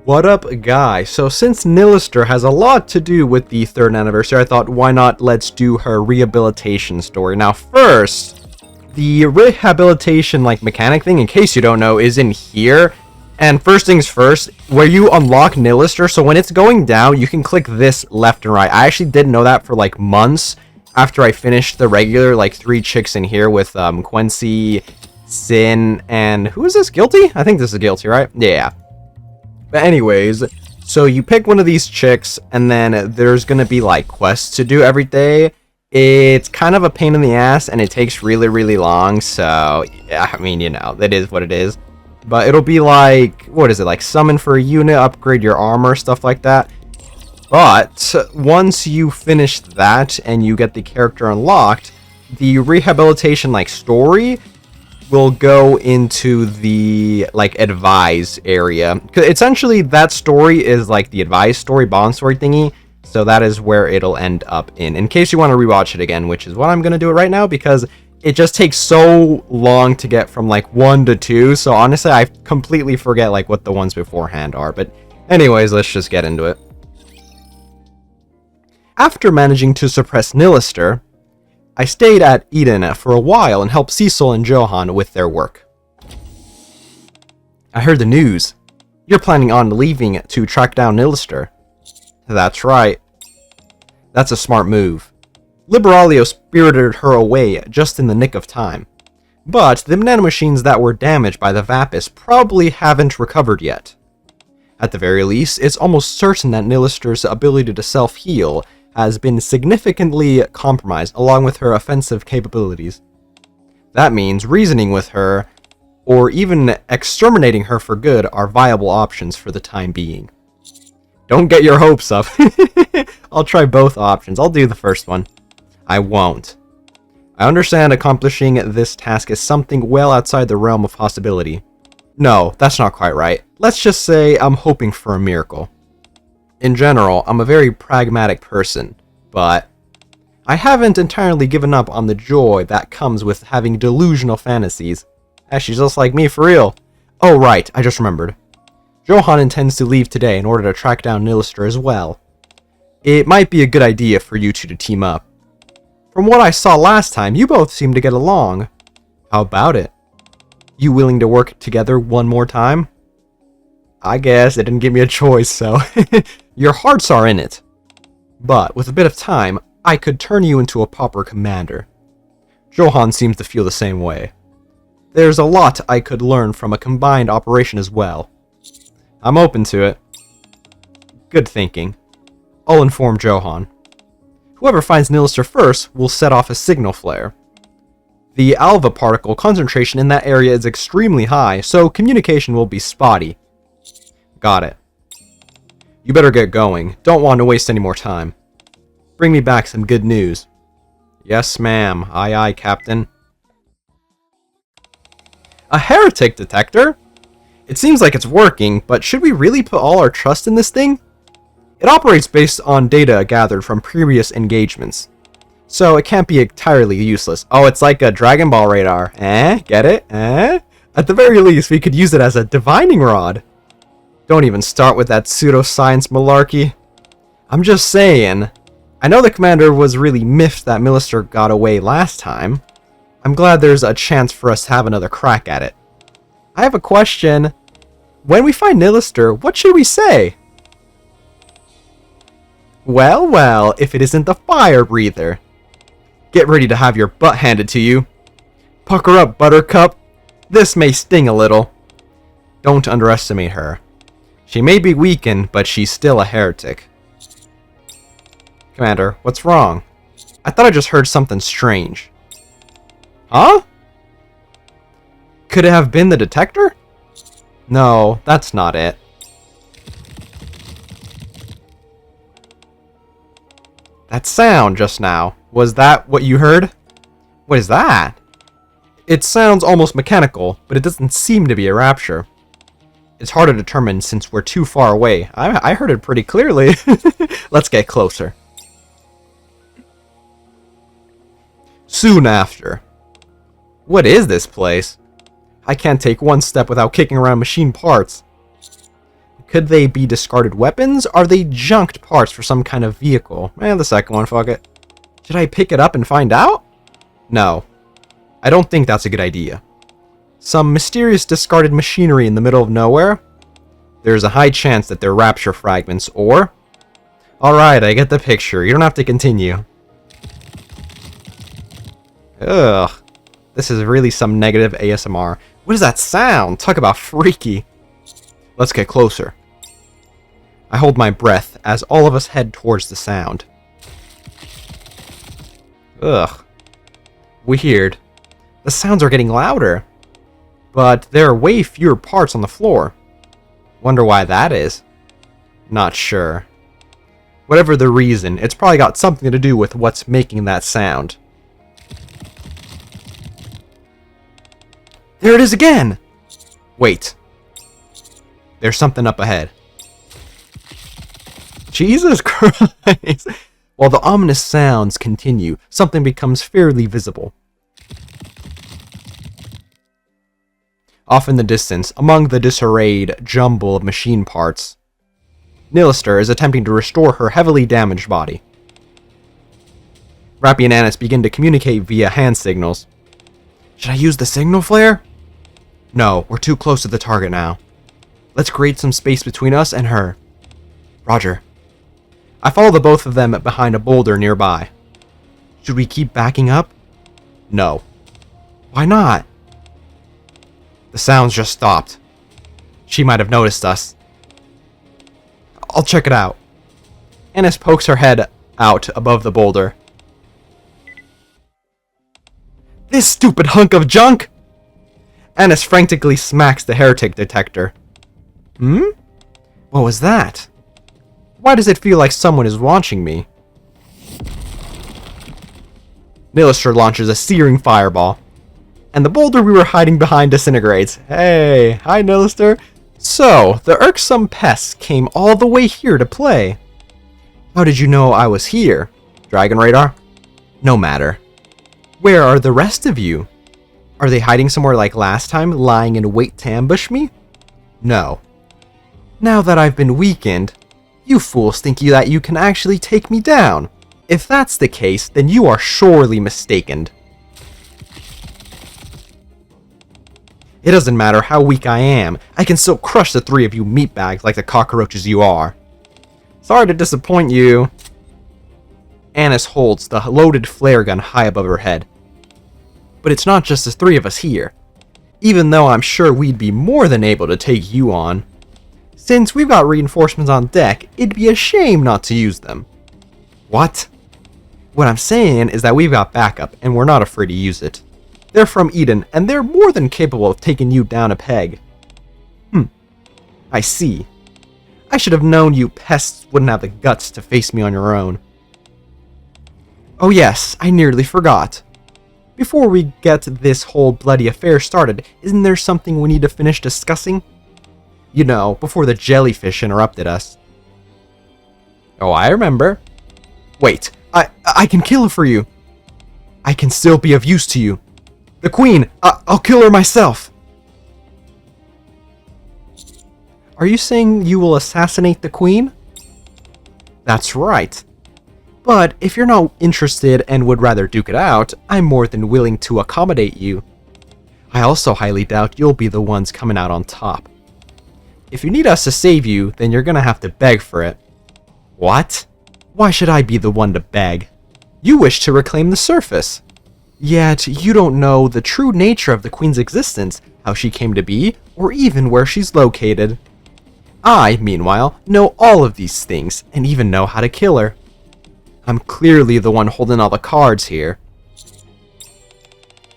What up, guys? So since Nihilister has a lot to do with the 3rd anniversary, I thought, why not let's do her rehabilitation story. Now first, the rehabilitation mechanic thing, in case you don't know, is in here. And first things first, where you unlock Nihilister, so when it's going down, you can click this left and right. I actually didn't know that for months after I finished the regular 3 chicks in here with Quincy, Sin, and who is this? Guilty? I think this is Guilty, right? Yeah. But anyways, so you pick one of these chicks, and then there's gonna be quests to do every day. It's kind of a pain in the ass, and it takes really, really long, so yeah, I mean, that is what it is. But it'll be what is it, summon for a unit, upgrade your armor, stuff like that. But once you finish that, and you get the character unlocked, the rehabilitation story will go into the advise area. Essentially that story is the advise story, bond story thingy, so that is where it'll end up in case you want to rewatch it again, which is what I'm gonna do it right now because it just takes so long to get from 1 to 2, so honestly I completely forget what the ones beforehand are. But anyways, let's just get into it. After managing to suppress Nihilister, I stayed at Eden for a while and helped Cecil and Johan with their work. I heard the news. You're planning on leaving to track down Nihilister. That's right. That's a smart move. Liberalio spirited her away just in the nick of time. But the nanomachines that were damaged by the Vapis probably haven't recovered yet. At the very least, it's almost certain that Nihilister's ability to self-heal has been significantly compromised along with her offensive capabilities. That means reasoning with her, or even exterminating her for good, are viable options for the time being. Don't get your hopes up. I'll try both options. I'll do the first one. I won't. I understand accomplishing this task is something well outside the realm of possibility. No, that's not quite right. Let's just say I'm hoping for a miracle. In general, I'm a very pragmatic person, but I haven't entirely given up on the joy that comes with having delusional fantasies. She's just like me, for real. Oh right, I just remembered. Johan intends to leave today in order to track down Nihilister as well. It might be a good idea for you two to team up. From what I saw last time, you both seem to get along. How about it? You willing to work together one more time? I guess they didn't give me a choice, so your hearts are in it. But with a bit of time, I could turn you into a proper commander. Johan seems to feel the same way. There's a lot I could learn from a combined operation as well. I'm open to it. Good thinking. I'll inform Johan. Whoever finds Nihilister first will set off a signal flare. The alpha particle concentration in that area is extremely high, so communication will be spotty. Got it. You better get going. Don't want to waste any more time. Bring me back some good news. Yes, ma'am. Aye, aye, Captain. A heretic detector? It seems like it's working, but should we really put all our trust in this thing? It operates based on data gathered from previous engagements, so it can't be entirely useless. Oh, it's like a Dragon Ball radar. Get it? At the very least, we could use it as a divining rod. Don't even start with that pseudoscience malarkey. I'm just saying. I know the commander was really miffed that Nihilister got away last time. I'm glad there's a chance for us to have another crack at it. I have a question. When we find Nihilister, what should we say? Well, well, if it isn't the fire breather. Get ready to have your butt handed to you. Pucker up, Buttercup. This may sting a little. Don't underestimate her. She may be weakened, but she's still a heretic. Commander, what's wrong? I thought I just heard something strange. Huh? Could it have been the detector? No, that's not it. That sound just now, was that what you heard? What is that? It sounds almost mechanical, but it doesn't seem to be a rapture. It's hard to determine since we're too far away. I heard it pretty clearly. Let's get closer. Soon after. What is this place? I can't take one step without kicking around machine parts. Could they be discarded weapons? Are they junked parts for some kind of vehicle? The second one, fuck it. Should I pick it up and find out? No. I don't think that's a good idea. Some mysterious discarded machinery in the middle of nowhere? There's a high chance that they're rapture fragments, or... Alright, I get the picture. You don't have to continue. Ugh. This is really some negative ASMR. What is that sound? Talk about freaky. Let's get closer. I hold my breath as all of us head towards the sound. Ugh. Weird. The sounds are getting louder. But there are way fewer parts on the floor. Wonder why that is. Not sure. Whatever the reason, it's probably got something to do with what's making that sound. There it is again! Wait. There's something up ahead. Jesus Christ! While the ominous sounds continue, something becomes fairly visible. Off in the distance, among the disarrayed jumble of machine parts, Nihilister is attempting to restore her heavily damaged body. Rappy and Annis begin to communicate via hand signals. Should I use the signal flare? No, we're too close to the target now. Let's create some space between us and her. Roger. I follow the both of them behind a boulder nearby. Should we keep backing up? No. Why not? The sounds just stopped. She might have noticed us. I'll check it out. Annis pokes her head out above the boulder. This stupid hunk of junk! Annis frantically smacks the heretic detector. What was that? Why does it feel like someone is watching me? Nihilister launches a searing fireball, and the boulder we were hiding behind disintegrates. Hey, hi Nihilister. So, the irksome pests came all the way here to play. How did you know I was here? Dragon radar? No matter. Where are the rest of you? Are they hiding somewhere like last time, lying in wait to ambush me? No. Now that I've been weakened, you fools think that you can actually take me down. If that's the case, then you are surely mistaken. It doesn't matter how weak I am, I can still crush the three of you meatbags like the cockroaches you are. Sorry to disappoint you. Annis holds the loaded flare gun high above her head. But it's not just the three of us here, even though I'm sure we'd be more than able to take you on. Since we've got reinforcements on deck, it'd be a shame not to use them. What? What I'm saying is that we've got backup, and we're not afraid to use it. They're from Eden, and they're more than capable of taking you down a peg. I see. I should have known you pests wouldn't have the guts to face me on your own. Oh yes, I nearly forgot. Before we get this whole bloody affair started, isn't there something we need to finish discussing? You know, before the jellyfish interrupted us. Oh, I remember. Wait, I can kill her for you. I can still be of use to you. The Queen, I'll kill her myself. Are you saying you will assassinate the Queen? That's right. But if you're not interested and would rather duke it out, I'm more than willing to accommodate you. I also highly doubt you'll be the ones coming out on top. If you need us to save you, then you're gonna have to beg for it. What? Why should I be the one to beg? You wish to reclaim the surface. Yet, you don't know the true nature of the Queen's existence, how she came to be, or even where she's located. I, meanwhile, know all of these things, and even know how to kill her. I'm clearly the one holding all the cards here.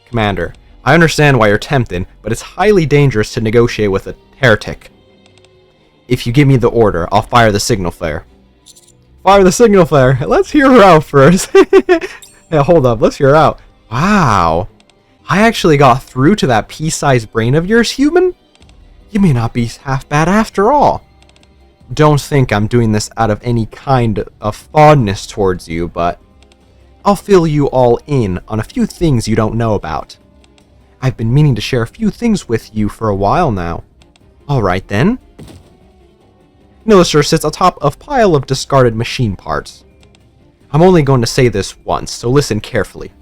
Commander, I understand why you're tempted, but it's highly dangerous to negotiate with a heretic. If you give me the order, I'll fire the signal flare. Fire the signal flare! Let's hear her out first! Yeah, hold up, let's hear her out. Wow. I actually got through to that pea-sized brain of yours, human? You may not be half bad after all. Don't think I'm doing this out of any kind of fondness towards you, but I'll fill you all in on a few things you don't know about. I've been meaning to share a few things with you for a while now. Alright then. Nihilister sits atop a pile of discarded machine parts. I'm only going to say this once, so listen carefully.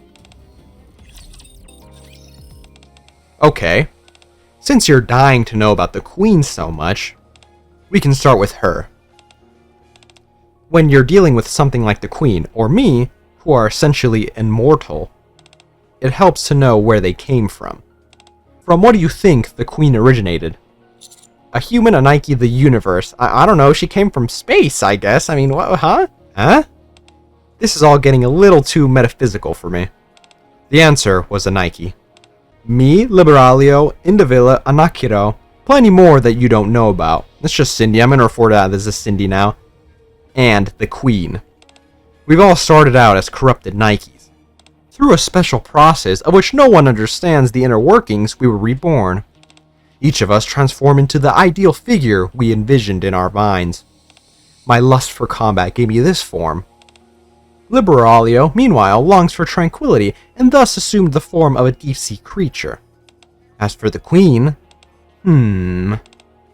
Okay, since you're dying to know about the Queen so much, we can start with her. When you're dealing with something like the Queen, or me, who are essentially immortal, it helps to know where they came from. From what do you think the Queen originated? A human, a Nikke, the universe. I don't know, she came from space, I guess. I mean, what, huh? Huh? This is all getting a little too metaphysical for me. The answer was a Nikke. Me, Liberalio, Indivilla, Anakiro, plenty more that you don't know about. It's just Cindy, I'm gonna refer to that as a Cindy now. And the Queen. We've all started out as corrupted Nikkes. Through a special process of which no one understands the inner workings, we were reborn. Each of us transformed into the ideal figure we envisioned in our minds. My lust for combat gave me this form. Liberalio, meanwhile, longs for tranquility, and thus assumed the form of a deep-sea creature. As for the Queen,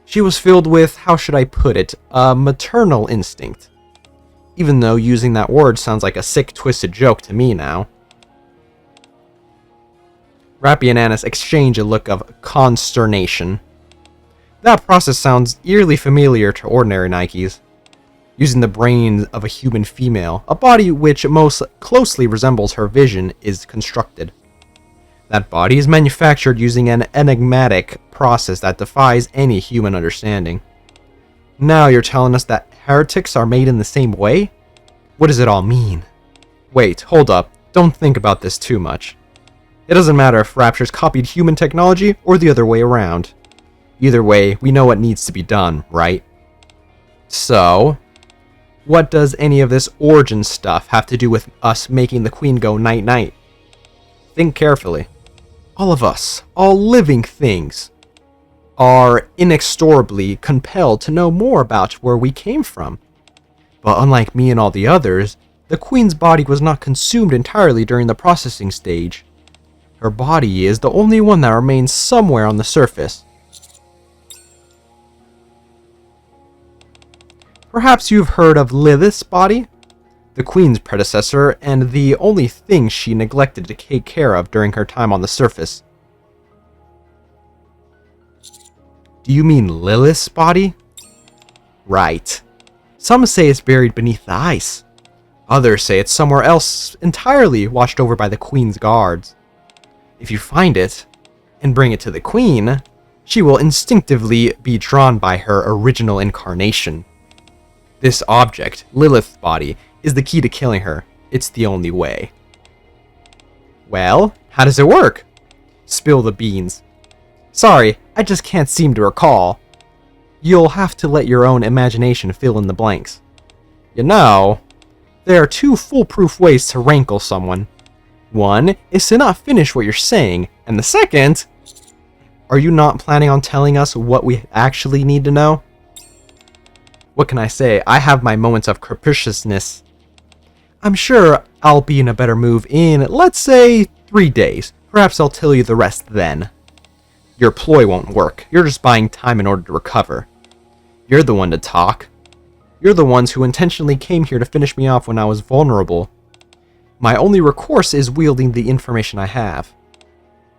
she was filled with, how should I put it, a maternal instinct. Even though using that word sounds like a sick, twisted joke to me now. Rappy and Annis exchange a look of consternation. That process sounds eerily familiar to ordinary Nikkes. Using the brain of a human female, a body which most closely resembles her vision is constructed. That body is manufactured using an enigmatic process that defies any human understanding. Now you're telling us that heretics are made in the same way? What does it all mean? Wait, hold up, don't think about this too much. It doesn't matter if Rapture's copied human technology or the other way around. Either way, we know what needs to be done, right? So, what does any of this origin stuff have to do with us making the Queen go night-night? Think carefully. All of us, all living things, are inexorably compelled to know more about where we came from. But unlike me and all the others, the Queen's body was not consumed entirely during the processing stage. Her body is the only one that remains somewhere on the surface. Perhaps you've heard of Lilith's body? The Queen's predecessor, and the only thing she neglected to take care of during her time on the surface. Do you mean Lilith's body? Right. Some say it's buried beneath the ice. Others say it's somewhere else entirely, watched over by the Queen's guards. If you find it, and bring it to the Queen, she will instinctively be drawn by her original incarnation. This object, Lilith's body, is the key to killing her. It's the only way. Well, how does it work? Spill the beans. Sorry, I just can't seem to recall. You'll have to let your own imagination fill in the blanks. You know, there are two foolproof ways to rankle someone. One is to not finish what you're saying, and the second... Are you not planning on telling us what we actually need to know? What can I say? I have my moments of capriciousness. I'm sure I'll be in a better move in, let's say, 3 days. Perhaps I'll tell you the rest then. Your ploy won't work. You're just buying time in order to recover. You're the one to talk. You're the ones who intentionally came here to finish me off when I was vulnerable. My only recourse is wielding the information I have.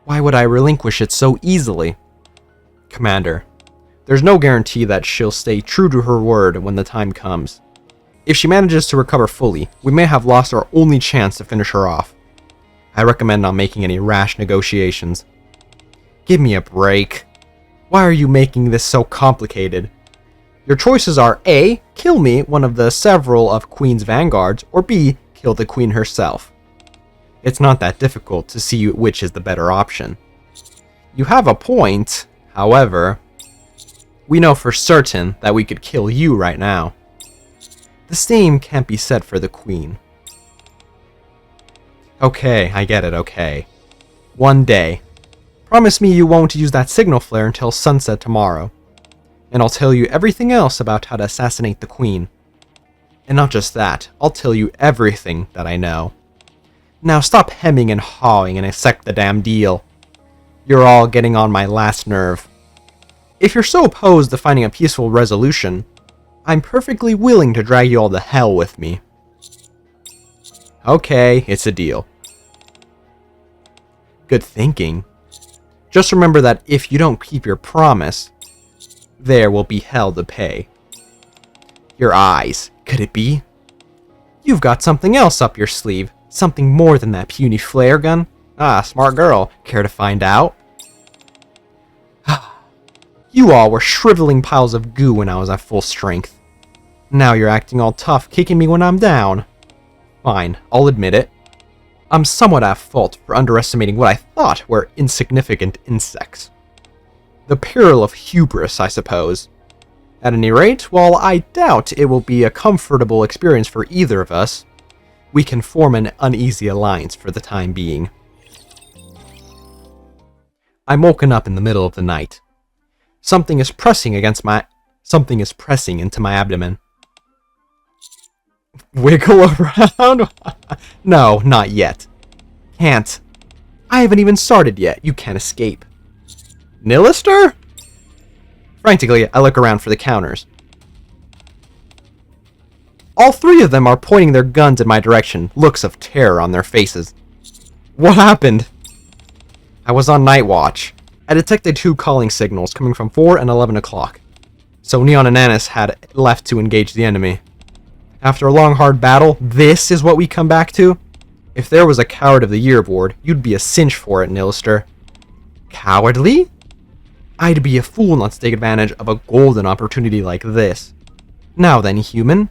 Why would I relinquish it so easily? Commander, there's no guarantee that she'll stay true to her word when the time comes. If she manages to recover fully, we may have lost our only chance to finish her off. I recommend not making any rash negotiations. Give me a break. Why are you making this so complicated? Your choices are A. Kill me, one of the several of Queen's vanguards, or B. Kill the Queen herself. It's not that difficult to see which is the better option. You have a point, however. We know for certain that we could kill you right now. The same can't be said for the Queen. Okay, I get it, okay. 1 day. Promise me you won't use that signal flare until sunset tomorrow. And I'll tell you everything else about how to assassinate the Queen. And not just that, I'll tell you everything that I know. Now stop hemming and hawing and accept the damn deal. You're all getting on my last nerve. If you're so opposed to finding a peaceful resolution, I'm perfectly willing to drag you all to hell with me. Okay, it's a deal. Good thinking. Just remember that if you don't keep your promise, there will be hell to pay. Your eyes, could it be? You've got something else up your sleeve, something more than that puny flare gun. Ah, smart girl. Care to find out? You all were shriveling piles of goo when I was at full strength. Now you're acting all tough, kicking me when I'm down. Fine, I'll admit it. I'm somewhat at fault for underestimating what I thought were insignificant insects. The peril of hubris, I suppose. At any rate, while I doubt it will be a comfortable experience for either of us, we can form an uneasy alliance for the time being. I'm woken up in the middle of the night. Something is pressing into my abdomen. Wiggle around? No, not yet. Can't. I haven't even started yet. You can't escape. Nihilister? Frantically, I look around for the counters. All three of them are pointing their guns in my direction, looks of terror on their faces. What happened? I was on night watch. I detected 2 calling signals coming from 4 and 11 o'clock. So Neon and Annis had left to engage the enemy. After a long hard battle, this is what we come back to? If there was a Coward of the Year award, you'd be a cinch for it, Nihilister. Cowardly? I'd be a fool not to take advantage of a golden opportunity like this. Now then, human,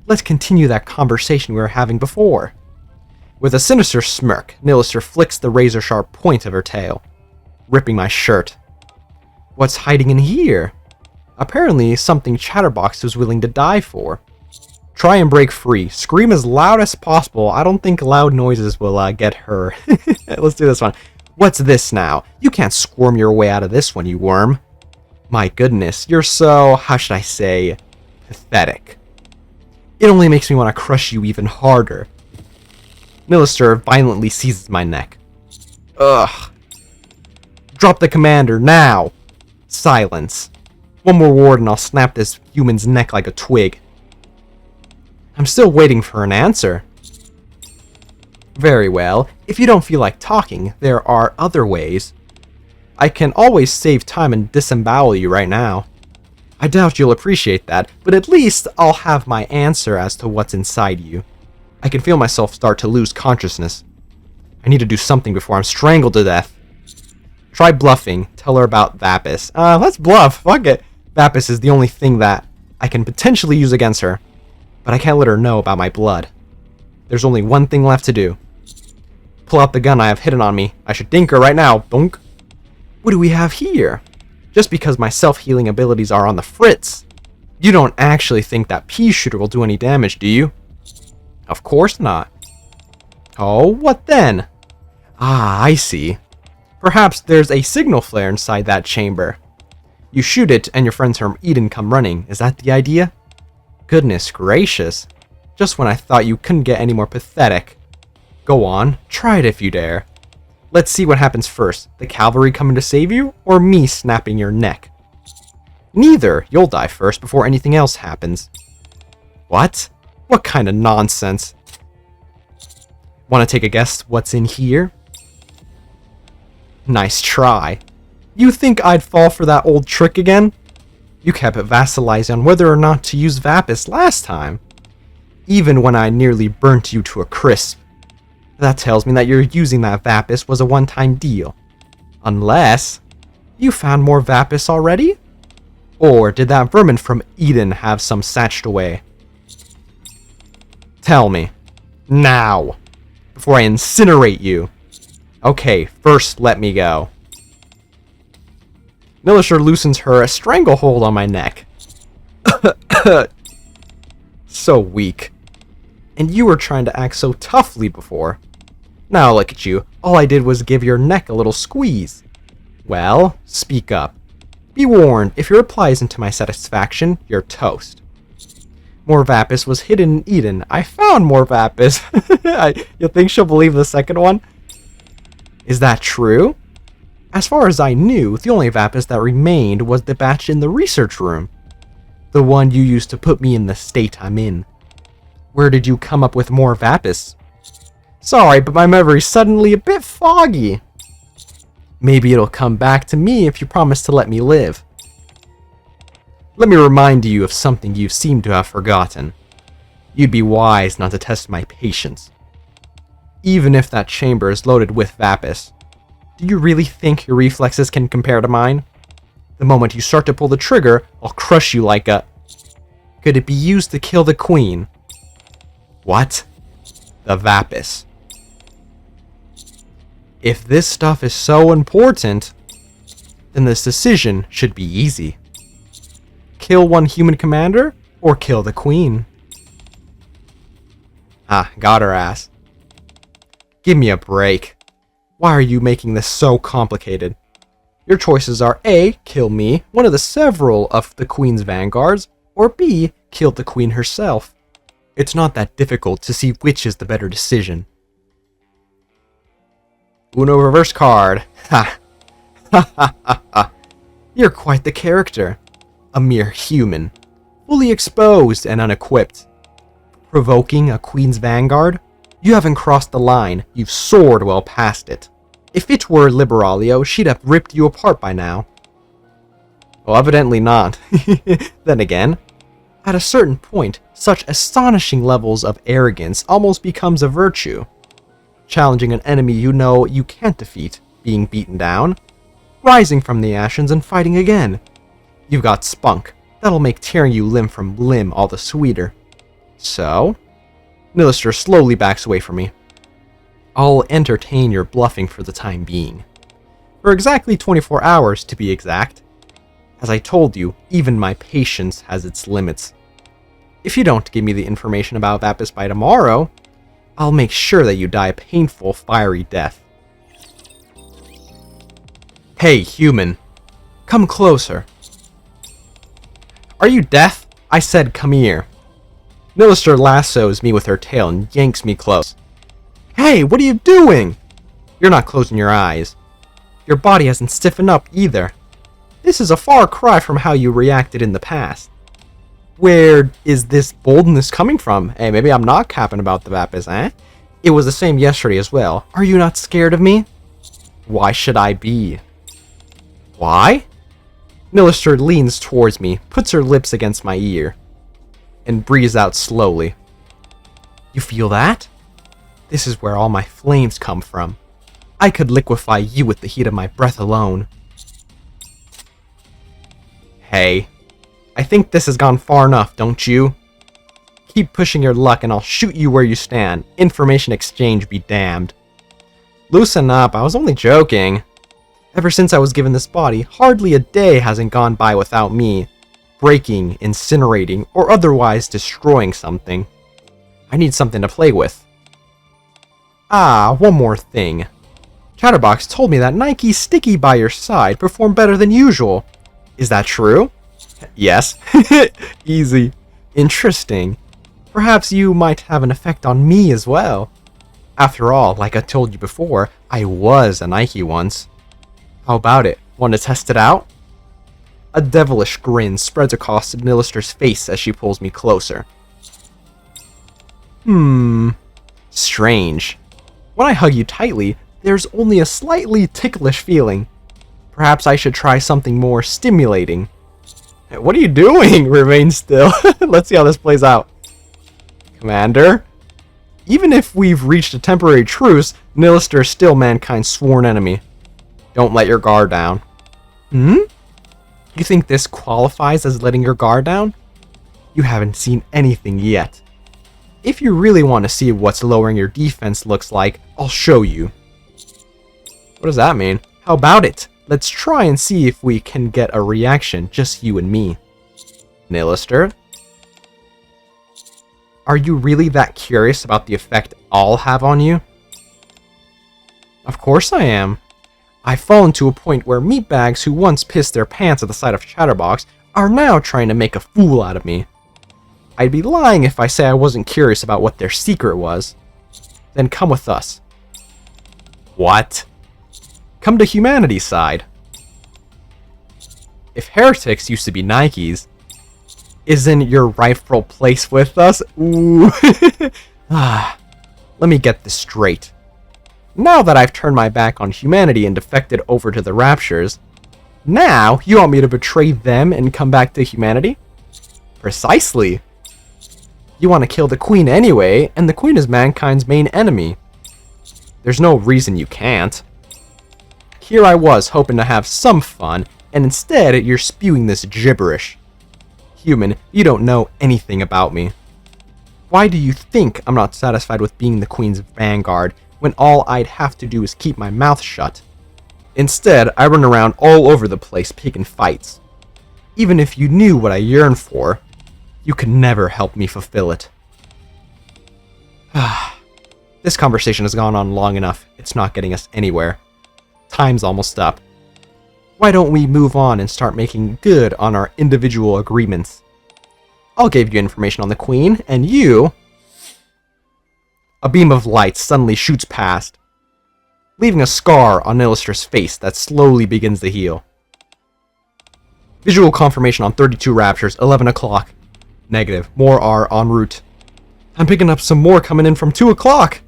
let's continue that conversation we were having before. With a sinister smirk, Nihilister flicks the razor-sharp point of her tail, ripping my shirt. What's hiding in here? Apparently something Chatterbox was willing to die for. Try and break free. Scream as loud as possible. I don't think loud noises will get her. Let's do this one. What's this now? You can't squirm your way out of this one, you worm. My goodness, you're so, how should I say, pathetic. It only makes me want to crush you even harder. Nihilister violently seizes my neck. Ugh. Drop the commander, now! Silence. One more word and I'll snap this human's neck like a twig. I'm still waiting for an answer. Very well. If you don't feel like talking, there are other ways. I can always save time and disembowel you right now. I doubt you'll appreciate that, but at least I'll have my answer as to what's inside you. I can feel myself start to lose consciousness. I need to do something before I'm strangled to death. Try bluffing. Tell her about Vapis. Let's bluff. Fuck it. Vapis is the only thing that I can potentially use against her, but I can't let her know about my blood. There's only one thing left to do. Pull out the gun I have hidden on me. I should dink her right now. Donk. What do we have here? Just because my self-healing abilities are on the fritz, you don't actually think that pea shooter will do any damage, do you? Of course not. Oh, what then? Ah, I see. Perhaps there's a signal flare inside that chamber. You shoot it and your friends from Eden come running. Is that the idea? Goodness gracious. Just when I thought you couldn't get any more pathetic. Go on, try it if you dare. Let's see what happens first. The cavalry coming to save you, or me snapping your neck? Neither. You'll die first before anything else happens. What? What kind of nonsense? Want to take a guess what's in here? Nice try. You think I'd fall for that old trick again? You kept vacillating on whether or not to use Vapis last time, even when I nearly burnt you to a crisp. That tells me that you're using that Vapis was a one-time deal. Unless you found more Vapis already? Or did that vermin from Eden have some satched away? Tell me. Now. Before I incinerate you. Okay, first let me go. Nihilister loosens her a stranglehold on my neck. So weak. And you were trying to act so toughly before. Now look at you. All I did was give your neck a little squeeze. Well, speak up. Be warned, if your reply isn't to my satisfaction, you're toast. More Vapis was hidden in Eden. I found more Vapis. You think she'll believe the second one? Is that true? As far as I knew, the only Vapis that remained was the batch in the research room. The one you used to put me in the state I'm in. Where did you come up with more Vapis? Sorry, but my memory's suddenly a bit foggy. Maybe it'll come back to me if you promise to let me live. Let me remind you of something you seem to have forgotten. You'd be wise not to test my patience. Even if that chamber is loaded with Vapis, do you really think your reflexes can compare to mine? The moment you start to pull the trigger, I'll crush you like a... Could it be used to kill the queen? What? The Vapis. If this stuff is so important, then this decision should be easy. Kill one human commander, or kill the queen? Ah, got her ass. Give me a break. Why are you making this so complicated? Your choices are A. Kill me, one of the several of the queen's vanguards, or B. Kill the queen herself. It's not that difficult to see which is the better decision. Uno reverse card. Ha! Ha ha ha ha. You're quite the character. A mere human. Fully exposed and unequipped. Provoking a queen's vanguard? You haven't crossed the line, you've soared well past it. If it were Liberalio, she'd have ripped you apart by now. Well, evidently not. Then again, at a certain point, such astonishing levels of arrogance almost becomes a virtue. Challenging an enemy you know you can't defeat, being beaten down, rising from the ashes and fighting again. You've got spunk. That'll make tearing you limb from limb all the sweeter. So, Nihilister slowly backs away from me. I'll entertain your bluffing for the time being. For exactly 24 hours, to be exact. As I told you, even my patience has its limits. If you don't give me the information about Vapis by tomorrow, I'll make sure that you die a painful, fiery death. Hey, human. Come closer. Are you deaf? I said come here. Nihilister lassos me with her tail and yanks me close. Hey, what are you doing? You're not closing your eyes. Your body hasn't stiffened up either. This is a far cry from how you reacted in the past. Where is this boldness coming from? Hey, maybe I'm not capping about the Vapis, eh? It was the same yesterday as well. Are you not scared of me? Why should I be? Why? Nihilister leans towards me, puts her lips against my ear, and breathes out slowly. You feel that? This is where all my flames come from. I could liquefy you with the heat of my breath alone. Hey, I think this has gone far enough, don't you? Keep pushing your luck and I'll shoot you where you stand. Information exchange be damned. Loosen up, I was only joking. Ever since I was given this body, hardly a day hasn't gone by without me breaking, incinerating, or otherwise destroying something. I need something to play with. Ah, one more thing. Chatterbox told me that Nikke's sticky by your side performed better than usual. Is that true? Yes. Easy. Interesting. Perhaps you might have an effect on me as well. After all, like I told you before, I was a Nikke once. How about it? Want to test it out? A devilish grin spreads across Nihilister's face as she pulls me closer. Strange. When I hug you tightly, there's only a slightly ticklish feeling. Perhaps I should try something more stimulating. What are you doing? Remain still. Let's see how this plays out. Commander? Even if we've reached a temporary truce, Nihilister is still mankind's sworn enemy. Don't let your guard down. You think this qualifies as letting your guard down? You haven't seen anything yet. If you really want to see what's lowering your defense looks like, I'll show you. What does that mean? How about it? Let's try and see if we can get a reaction, just you and me. Nihilister? Are you really that curious about the effect I'll have on you? Of course I am. I've fallen to a point where meatbags who once pissed their pants at the sight of Chatterbox are now trying to make a fool out of me. I'd be lying if I say I wasn't curious about what their secret was. Then come with us. What? Come to humanity's side. If heretics used to be Nikkes, isn't your rightful place with us? Ooh. Let me get this straight. Now that I've turned my back on humanity and defected over to the Raptures, now you want me to betray them and come back to humanity? Precisely. You want to kill the Queen anyway, and the Queen is mankind's main enemy. There's no reason you can't. Here I was hoping to have some fun, and instead you're spewing this gibberish. Human, you don't know anything about me. Why do you think I'm not satisfied with being the Queen's vanguard when all I'd have to do is keep my mouth shut? Instead, I run around all over the place picking fights. Even if you knew what I yearn for, you could never help me fulfill it. This conversation has gone on long enough. It's not getting us anywhere. Time's almost up. Why don't we move on and start making good on our individual agreements? I'll give you information on the Queen, and you... A beam of light suddenly shoots past, leaving a scar on Nihilister's face that slowly begins to heal. Visual confirmation on 32 Raptures, 11 o'clock. Negative. More are en route. I'm picking up some more coming in from 2 o'clock.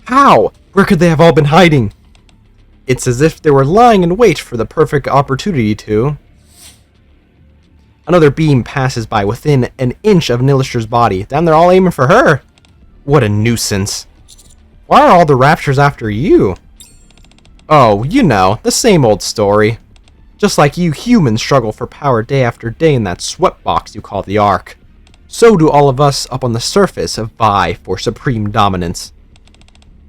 How? Where could they have all been hiding? It's as if they were lying in wait for the perfect opportunity to... Another beam passes by within an inch of Nihilister's body. Damn, they're all aiming for her. What a nuisance. Why are all the Raptures after you? Oh, you know, the same old story. Just like you humans struggle for power day after day in that sweatbox you call the Ark, so do all of us up on the surface vie for supreme dominance.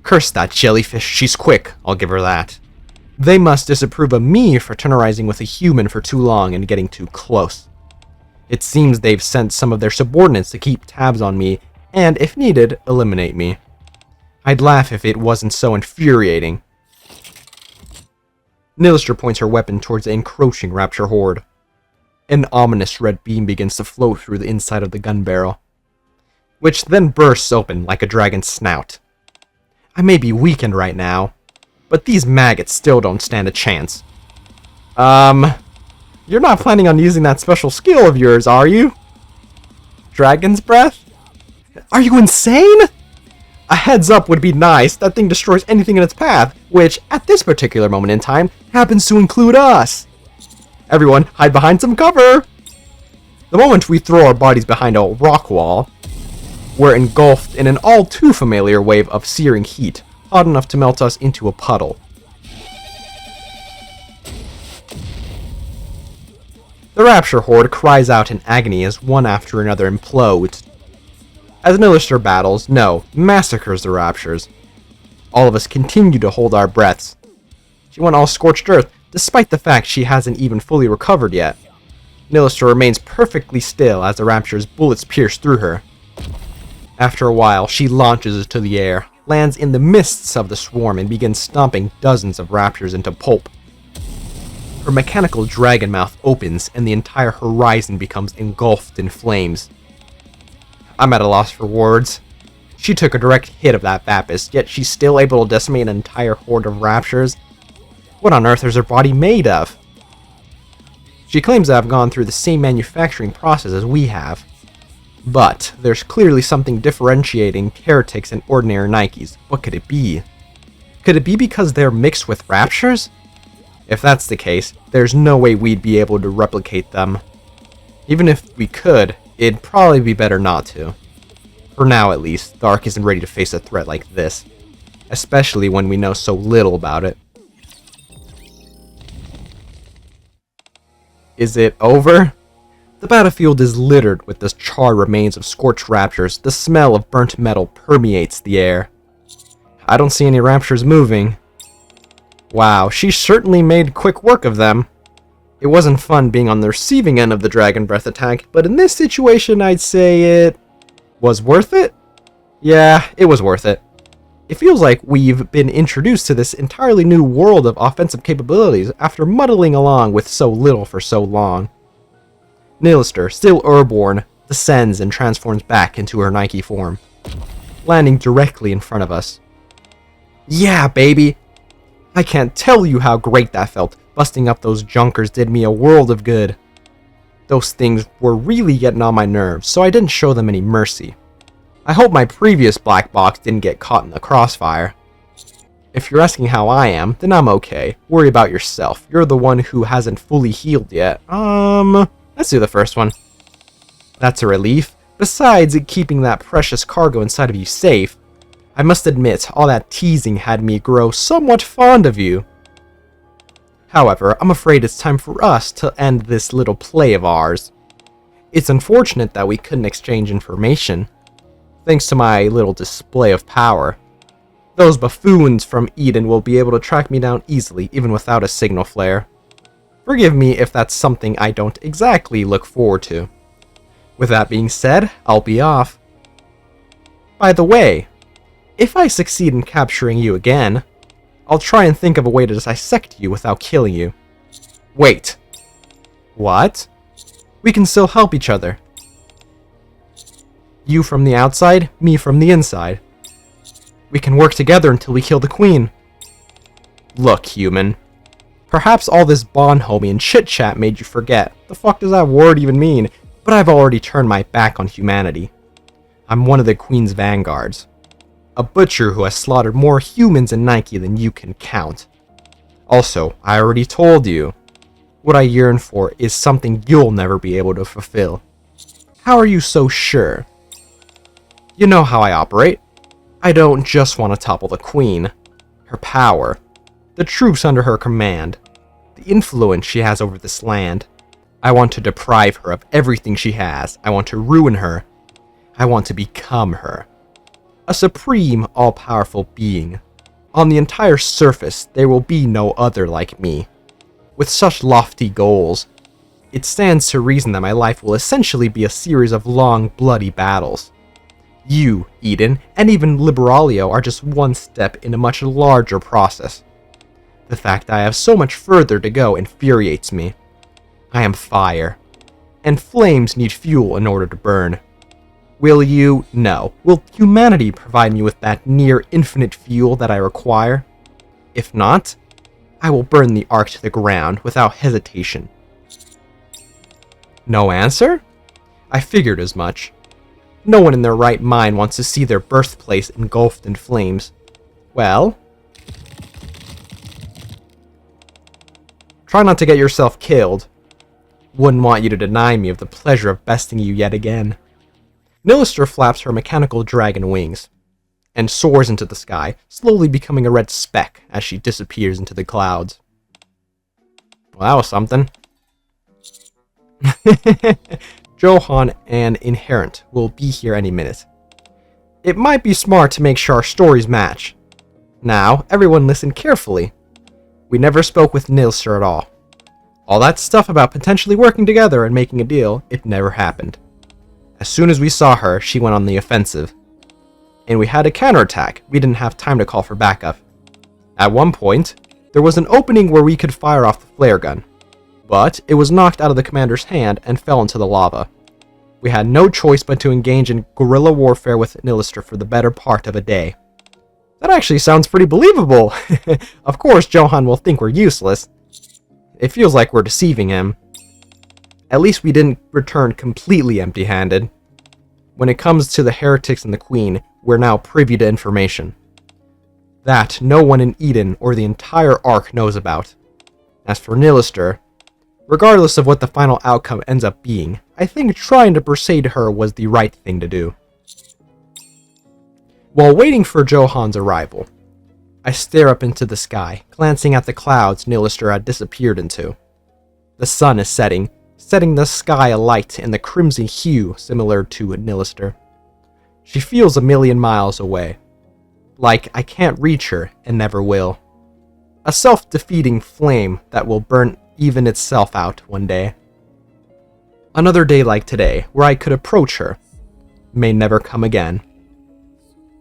Curse that jellyfish, she's quick, I'll give her that. They must disapprove of me fraternizing with a human for too long and getting too close. It seems they've sent some of their subordinates to keep tabs on me and, if needed, eliminate me. I'd laugh if it wasn't so infuriating. Nihilister points her weapon towards the encroaching Rapture horde. An ominous red beam begins to flow through the inside of the gun barrel, which then bursts open like a dragon's snout. I may be weakened right now, but these maggots still don't stand a chance. You're not planning on using that special skill of yours, are you? Dragon's breath? Are you insane? A heads up would be nice. That thing destroys anything in its path, which, at this particular moment in time, happens to include us. Everyone, hide behind some cover! The moment we throw our bodies behind a rock wall, we're engulfed in an all too familiar wave of searing heat, hot enough to melt us into a puddle. The Rapture horde cries out in agony as one after another implodes. As Nihilister battles, no, massacres the Raptures. All of us continue to hold our breaths. She went all scorched earth, despite the fact she hasn't even fully recovered yet. Nihilister remains perfectly still as the Rapture's bullets pierce through her. After a while, she launches into the air, lands in the midst of the swarm, and begins stomping dozens of Raptures into pulp. Her mechanical dragon mouth opens, and the entire horizon becomes engulfed in flames. I'm at a loss for words. She took a direct hit of that Vapus, yet she's still able to decimate an entire horde of Raptures. What on earth is her body made of? She claims to have gone through the same manufacturing process as we have. But there's clearly something differentiating Heretics and ordinary Nikkes. What could it be? Could it be because they're mixed with Raptures? If that's the case, there's no way we'd be able to replicate them. Even if we could, it'd probably be better not to. For now at least, the Ark isn't ready to face a threat like this, especially when we know so little about it. Is it over? The battlefield is littered with the charred remains of scorched Raptures. The smell of burnt metal permeates the air. I don't see any Raptures moving. Wow, she certainly made quick work of them. It wasn't fun being on the receiving end of the Dragon Breath attack, but in this situation I'd say it was worth it? Yeah, it was worth it. It feels like we've been introduced to this entirely new world of offensive capabilities after muddling along with so little for so long. Nihilister, still airborne, descends and transforms back into her Nikke form, landing directly in front of us. Yeah, baby! I can't tell you how great that felt. Busting up those junkers did me a world of good. Those things were really getting on my nerves, so I didn't show them any mercy. I hope my previous black box didn't get caught in the crossfire. If you're asking how I am, then I'm okay. Worry about yourself. You're the one who hasn't fully healed yet. Let's do the first one. That's a relief. Besides keeping that precious cargo inside of you safe, I must admit, all that teasing had me grow somewhat fond of you. However, I'm afraid it's time for us to end this little play of ours. It's unfortunate that we couldn't exchange information, thanks to my little display of power. Those buffoons from Eden will be able to track me down easily, even without a signal flare. Forgive me if that's something I don't exactly look forward to. With that being said, I'll be off. By the way, if I succeed in capturing you again, I'll try and think of a way to dissect you without killing you. Wait. What? We can still help each other. You from the outside, me from the inside. We can work together until we kill the queen. Look, human. Perhaps all this bonhomie and chit-chat made you forget. The fuck does that word even mean? But I've already turned my back on humanity. I'm one of the queen's vanguards. A butcher who has slaughtered more humans in Nikke than you can count. Also, I already told you. What I yearn for is something you'll never be able to fulfill. How are you so sure? You know how I operate. I don't just want to topple the queen. Her power. The troops under her command. The influence she has over this land. I want to deprive her of everything she has. I want to ruin her. I want to become her. A supreme, all-powerful being. On the entire surface, there will be no other like me. With such lofty goals, it stands to reason that my life will essentially be a series of long, bloody battles. You, Eden, and even Liberalio are just one step in a much larger process. The fact that I have so much further to go infuriates me. I am fire, and flames need fuel in order to burn. Will you? No. Will humanity provide me with that near infinite fuel that I require? If not, I will burn the Ark to the ground without hesitation. No answer? I figured as much. No one in their right mind wants to see their birthplace engulfed in flames. Well, try not to get yourself killed. Wouldn't want you to deny me of the pleasure of besting you yet again. Nihilister flaps her mechanical dragon wings and soars into the sky, slowly becoming a red speck as she disappears into the clouds. Well, that was something. Johan and Inherent will be here any minute. It might be smart to make sure our stories match. Now, everyone listen carefully. We never spoke with Nihilister at all. All that stuff about potentially working together and making a deal, it never happened. As soon as we saw her, she went on the offensive. And we had a counterattack. We didn't have time to call for backup. At one point, there was an opening where we could fire off the flare gun. But it was knocked out of the commander's hand and fell into the lava. We had no choice but to engage in guerrilla warfare with Nihilister for the better part of a day. That actually sounds pretty believable. Of course, Johan will think we're useless. It feels like we're deceiving him. At least we didn't return completely empty-handed. When it comes to the heretics and the queen, we're now privy to information that no one in Eden or the entire Ark knows about. As for Nihilister, regardless of what the final outcome ends up being, I think trying to persuade her was the right thing to do. While waiting for Johan's arrival, I stare up into the sky, glancing at the clouds Nihilister had disappeared into. The sun is setting the sky alight in the crimson hue similar to Nihilister. She feels a million miles away, like I can't reach her and never will. A self-defeating flame that will burn even itself out one day. Another day like today, where I could approach her, may never come again.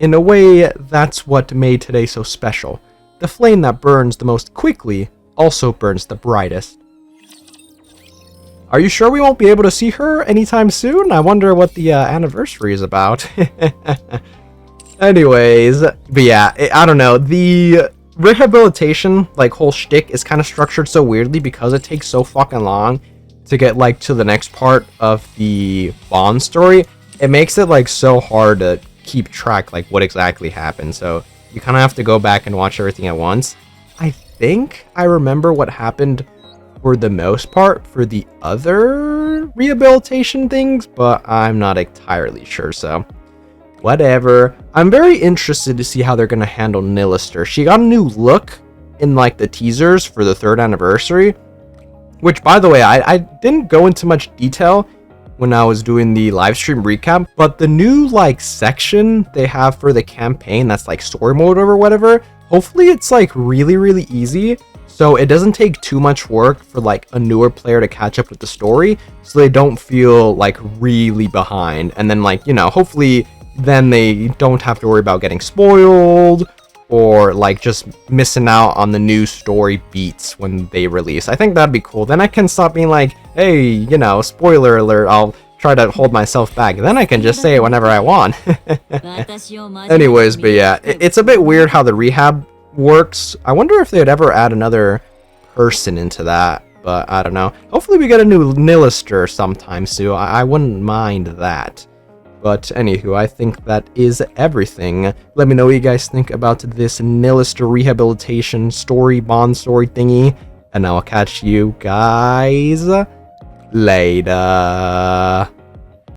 In a way, that's what made today so special. The flame that burns the most quickly also burns the brightest. Are you sure we won't be able to see her anytime soon? I wonder what the anniversary is about. Anyways, but yeah, I don't know. The Rehabilitation, like, whole shtick is kind of structured so weirdly because it takes so fucking long to get like to the next part of the Bond story, it makes it like so hard to keep track like what exactly happened. So you kind of have to go back and watch everything at once. I think I remember what happened for the most part for the other rehabilitation things, but I'm not entirely sure, so whatever. I'm very interested to see how they're gonna handle Nihilister. She got a new look in like the teasers for the 3rd anniversary, which, by the way, I didn't go into much detail when I was doing the live stream recap, but the new like section they have for the campaign that's like story mode or whatever, hopefully it's like really easy, so it doesn't take too much work for like a newer player to catch up with the story, so they don't feel like really behind, and then like, you know, hopefully then they don't have to worry about getting spoiled or like just missing out on the new story beats when they release. I think that'd be cool. Then I can stop being like, hey, you know, spoiler alert, I'll try to hold myself back. Then I can just say it whenever I want. Anyways, but yeah, it's a bit weird how the rehab works. I wonder if they'd ever add another person into that, but I don't know. Hopefully we get a new Nihilister sometime soon. I wouldn't mind that. But anywho, I think that is everything. Let me know what you guys think about this Nihilister rehabilitation story, Bond story thingy, and I'll catch you guys later.